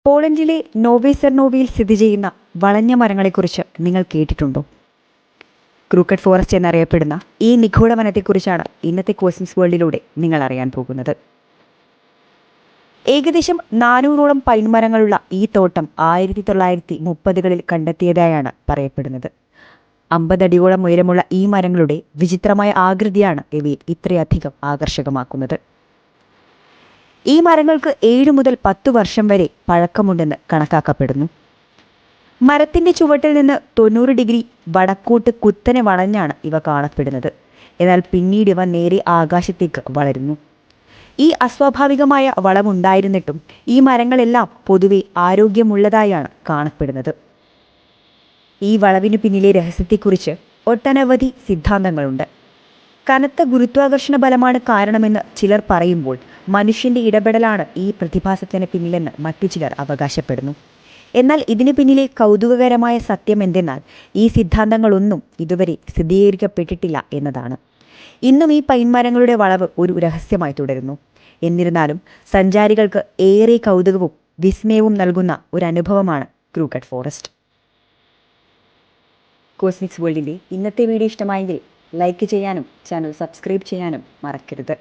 പോളണ്ടിലെ നോവെ സെർനോവയിൽ സ്ഥിതി ചെയ്യുന്ന വളഞ്ഞ മരങ്ങളെക്കുറിച്ച് നിങ്ങൾ കേട്ടിട്ടുണ്ടോ? ക്രൂക്കഡ് ഫോറസ്റ്റ് എന്നറിയപ്പെടുന്ന ഈ നിഗൂഢ വനത്തെക്കുറിച്ചാണ് ഇന്നത്തെ കോസ്മിക്സ് വേൾഡിലൂടെ നിങ്ങൾ അറിയാൻ പോകുന്നത്. ഏകദേശം 400ഓളം പൈൻ മരങ്ങളുള്ള ഈ തോട്ടം 1930കളിൽ കണ്ടെത്തിയതായാണ് പറയപ്പെടുന്നത്. 50 അടിയോളം ഉയരമുള്ള ഈ മരങ്ങളുടെ വിചിത്രമായ ആകൃതിയാണ് ഇവയെ ഇത്രയധികം ആകർഷകമാക്കുന്നത്. ഈ മരങ്ങൾക്ക് 7 മുതൽ 10 വർഷം വരെ പഴക്കമുണ്ടെന്ന് കണക്കാക്കപ്പെടുന്നു. മരത്തിൻ്റെ ചുവട്ടിൽ നിന്ന് 90 ഡിഗ്രി വടക്കോട്ട് കുത്തനെ വളഞ്ഞാണ് ഇവ കാണപ്പെടുന്നത്. എന്നാൽ പിന്നീട് ഇവ നേരെ ആകാശത്തേക്ക് വളരുന്നു. ഈ അസ്വാഭാവികമായ വളവുണ്ടായിരുന്നിട്ടും ഈ മരങ്ങളെല്ലാം പൊതുവെ ആരോഗ്യമുള്ളതായാണ് കാണപ്പെടുന്നത്. ഈ വളവിനു പിന്നിലെ രഹസ്യത്തെക്കുറിച്ച് ഒട്ടനവധി സിദ്ധാന്തങ്ങളുണ്ട്. കനത്ത ഗുരുത്വാകർഷണ ബലമാണ് കാരണമെന്ന് ചിലർ പറയുമ്പോൾ മനുഷ്യൻ്റെ ഇടപെടലാണ് ഈ പ്രതിഭാസത്തിന് പിന്നിലെന്ന് മറ്റു ചിലർ അവകാശപ്പെടുന്നു. എന്നാൽ ഇതിനു പിന്നിലെ കൗതുകകരമായ സത്യം എന്തെന്നാൽ ഈ സിദ്ധാന്തങ്ങളൊന്നും ഇതുവരെ സ്ഥിരീകരിക്കപ്പെട്ടിട്ടില്ല എന്നതാണ്. ഇന്നും ഈ പൈൻമരങ്ങളുടെ വളവ് ഒരു രഹസ്യമായി തുടരുന്നു. എന്നിരുന്നാലും സഞ്ചാരികൾക്ക് ഏറെ കൗതുകവും വിസ്മയവും നൽകുന്ന ഒരു അനുഭവമാണ് ക്രൂക്കഡ് ഫോറസ്റ്റ്. കോസ്മിക്സ് വേൾഡിൻ്റെ ഇന്നത്തെ വീഡിയോ ഇഷ്ടമായെങ്കിൽ ലൈക്ക് ചെയ്യാനും ചാനൽ സബ്സ്ക്രൈബ് ചെയ്യാനും മറക്കരുത്.